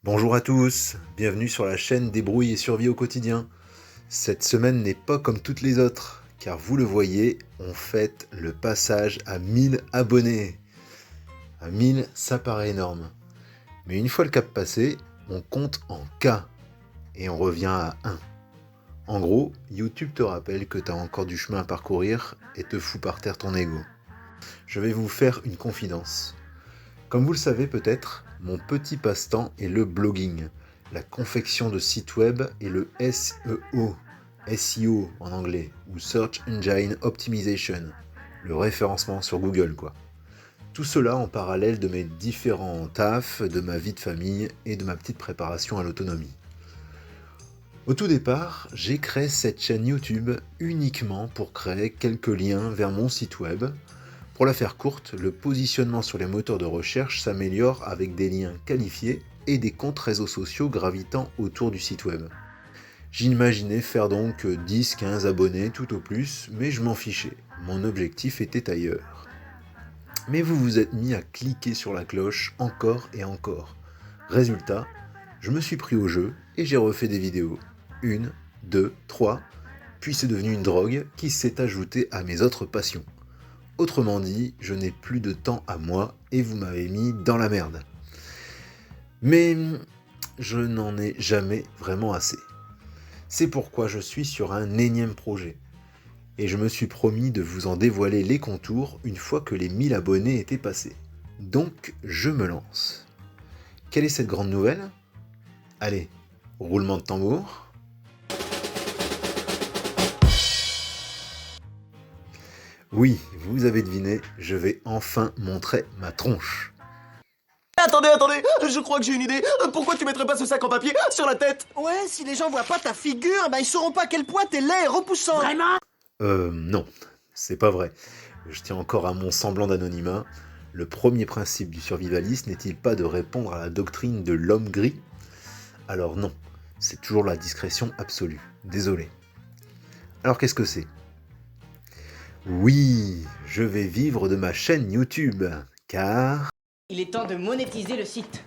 Bonjour à tous, bienvenue sur la chaîne Débrouille et Survie au quotidien. Cette semaine n'est pas comme toutes les autres, car vous le voyez, on fête le passage à 1000 abonnés. À 1000, ça paraît énorme. Mais une fois le cap passé, on compte en K, et on revient à 1. En gros, YouTube te rappelle que t'as encore du chemin à parcourir et te fout par terre ton ego. Je vais vous faire une confidence. Comme vous le savez peut-être, mon petit passe-temps est le blogging, la confection de sites web et le SEO, SEO en anglais, ou Search Engine Optimization, le référencement sur Google quoi. Tout cela en parallèle de mes différents tafs, de ma vie de famille et de ma petite préparation à l'autonomie. Au tout départ, j'ai créé cette chaîne YouTube uniquement pour créer quelques liens vers mon site web. Pour la faire courte, le positionnement sur les moteurs de recherche s'améliore avec des liens qualifiés et des comptes réseaux sociaux gravitant autour du site web. J'imaginais faire donc 10-15 abonnés tout au plus, mais je m'en fichais. Mon objectif était ailleurs. Mais vous vous êtes mis à cliquer sur la cloche encore et encore. Résultat, je me suis pris au jeu et j'ai refait des vidéos. 1, 2, 3, puis c'est devenu une drogue qui s'est ajoutée à mes autres passions. Autrement dit, je n'ai plus de temps à moi et vous m'avez mis dans la merde. Mais je n'en ai jamais vraiment assez. C'est pourquoi je suis sur un énième projet. Et je me suis promis de vous en dévoiler les contours une fois que les 1000 abonnés étaient passés. Donc je me lance. Quelle est cette grande nouvelle ? Allez, roulement de tambour. Oui, vous avez deviné, je vais enfin montrer ma tronche. Attendez, je crois que j'ai une idée. Pourquoi tu mettrais pas ce sac en papier sur la tête? Ouais, si les gens voient pas ta figure, bah ils sauront pas à quel point t'es laid et repoussant. Vraiment? Non, c'est pas vrai. Je tiens encore à mon semblant d'anonymat. Le premier principe du survivaliste n'est-il pas de répondre à la doctrine de l'homme gris ? Alors non, c'est toujours la discrétion absolue. Désolé. Alors qu'est-ce que c'est ? Oui, je vais vivre de ma chaîne YouTube, car... Il est temps de monétiser le site.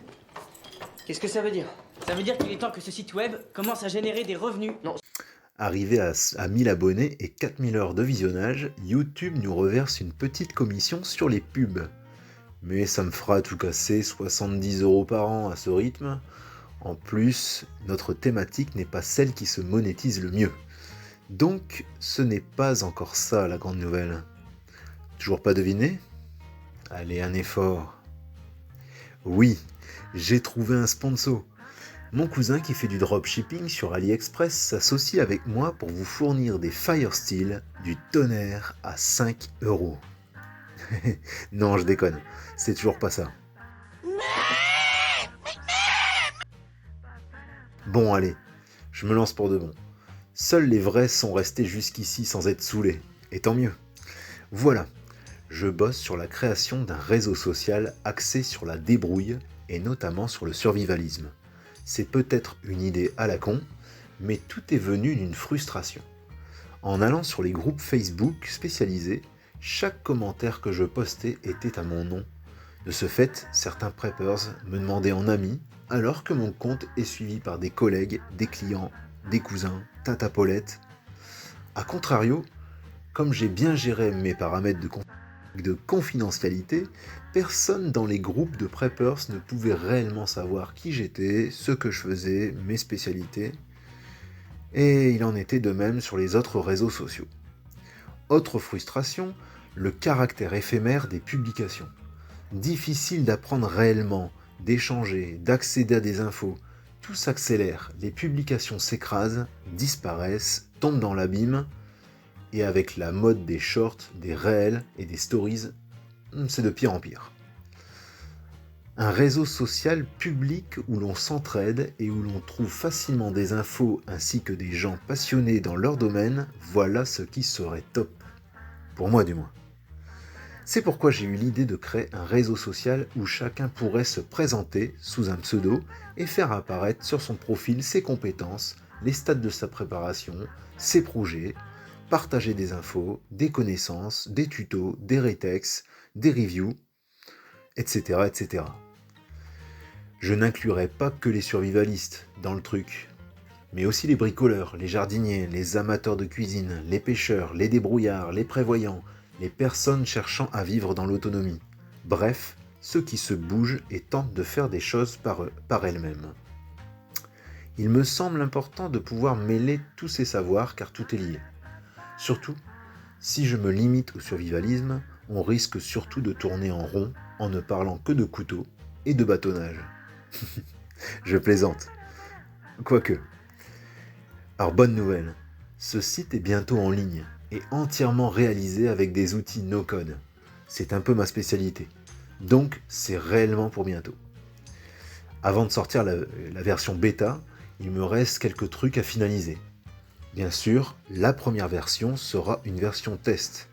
Qu'est-ce que ça veut dire? Ça veut dire qu'il est temps que ce site web commence à générer des revenus. Arrivé à 1000 abonnés et 4000 heures de visionnage, YouTube nous reverse une petite commission sur les pubs. Mais ça me fera tout casser 70 € par an à ce rythme. En plus, notre thématique n'est pas celle qui se monétise le mieux. Donc, ce n'est pas encore ça la grande nouvelle. Toujours pas deviné ? Allez, un effort. Oui, j'ai trouvé un sponsor. Mon cousin qui fait du dropshipping sur AliExpress s'associe avec moi pour vous fournir des Firesteel du tonnerre à 5 €. Non, je déconne, c'est toujours pas ça. Bon, allez, je me lance pour de bon. Seuls les vrais sont restés jusqu'ici sans être saoulés, et tant mieux. Voilà, je bosse sur la création d'un réseau social axé sur la débrouille et notamment sur le survivalisme. C'est peut-être une idée à la con, mais tout est venu d'une frustration. En allant sur les groupes Facebook spécialisés, chaque commentaire que je postais était à mon nom. De ce fait, certains preppers me demandaient en ami, alors que mon compte est suivi par des collègues, des clients, des cousins, Tata Paulette. A contrario, comme j'ai bien géré mes paramètres de confidentialité, personne dans les groupes de preppers ne pouvait réellement savoir qui j'étais, ce que je faisais, mes spécialités. Et il en était de même sur les autres réseaux sociaux. Autre frustration, le caractère éphémère des publications. Difficile d'apprendre réellement, d'échanger, d'accéder à des infos. Tout s'accélère, les publications s'écrasent, disparaissent, tombent dans l'abîme, et avec la mode des shorts, des réels et des stories, c'est de pire en pire. Un réseau social public où l'on s'entraide et où l'on trouve facilement des infos ainsi que des gens passionnés dans leur domaine, voilà ce qui serait top. Pour moi du moins. C'est pourquoi j'ai eu l'idée de créer un réseau social où chacun pourrait se présenter sous un pseudo et faire apparaître sur son profil ses compétences, les stades de sa préparation, ses projets, partager des infos, des connaissances, des tutos, des rétex, des reviews, etc., etc. Je n'inclurai pas que les survivalistes dans le truc, mais aussi les bricoleurs, les jardiniers, les amateurs de cuisine, les pêcheurs, les débrouillards, les prévoyants, les personnes cherchant à vivre dans l'autonomie. Bref, ceux qui se bougent et tentent de faire des choses par elles-mêmes. Il me semble important de pouvoir mêler tous ces savoirs car tout est lié. Surtout, si je me limite au survivalisme, on risque surtout de tourner en rond en ne parlant que de couteaux et de bâtonnage. Je plaisante. Quoique. Alors bonne nouvelle, ce site est bientôt en ligne et entièrement réalisé avec des outils no-code. C'est un peu ma spécialité. Donc c'est réellement pour bientôt. Avant de sortir la version bêta, il me reste quelques trucs à finaliser. Bien sûr, la première version sera une version test.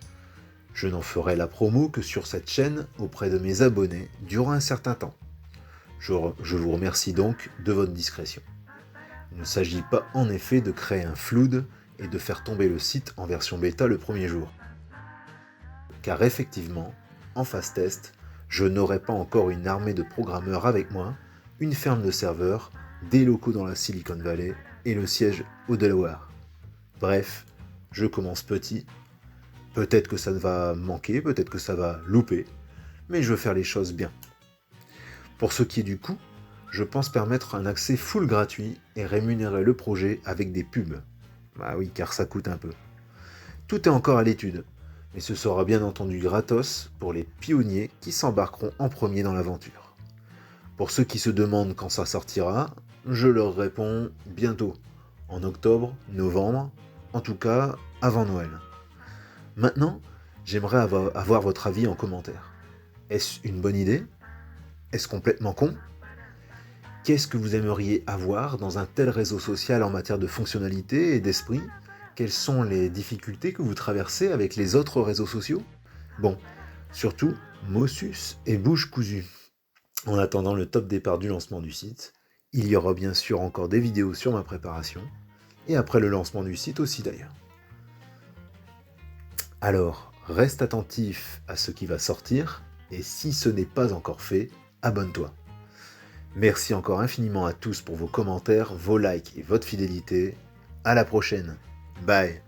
Je n'en ferai la promo que sur cette chaîne auprès de mes abonnés durant un certain temps. Je vous remercie donc de votre discrétion. Il ne s'agit pas en effet de créer un flood et de faire tomber le site en version bêta le premier jour. Car effectivement, en phase test, je n'aurai pas encore une armée de programmeurs avec moi, une ferme de serveurs, des locaux dans la Silicon Valley et le siège au Delaware. Bref, je commence petit. Peut-être que ça va manquer, peut-être que ça va louper, mais je veux faire les choses bien. Pour ce qui est du coût, je pense permettre un accès full gratuit et rémunérer le projet avec des pubs. Bah oui, car ça coûte un peu. Tout est encore à l'étude, mais ce sera bien entendu gratos pour les pionniers qui s'embarqueront en premier dans l'aventure. Pour ceux qui se demandent quand ça sortira, je leur réponds bientôt, en octobre, novembre, en tout cas avant Noël. Maintenant, j'aimerais avoir votre avis en commentaire. Est-ce une bonne idée ? Est-ce complètement con ? Qu'est-ce que vous aimeriez avoir dans un tel réseau social en matière de fonctionnalité et d'esprit ? Quelles sont les difficultés que vous traversez avec les autres réseaux sociaux ? Bon, surtout, Mossus et bouche cousue. En attendant le top départ du lancement du site, il y aura bien sûr encore des vidéos sur ma préparation, et après le lancement du site aussi d'ailleurs. Alors, reste attentif à ce qui va sortir, et si ce n'est pas encore fait, abonne-toi. Merci encore infiniment à tous pour vos commentaires, vos likes et votre fidélité. À la prochaine. Bye.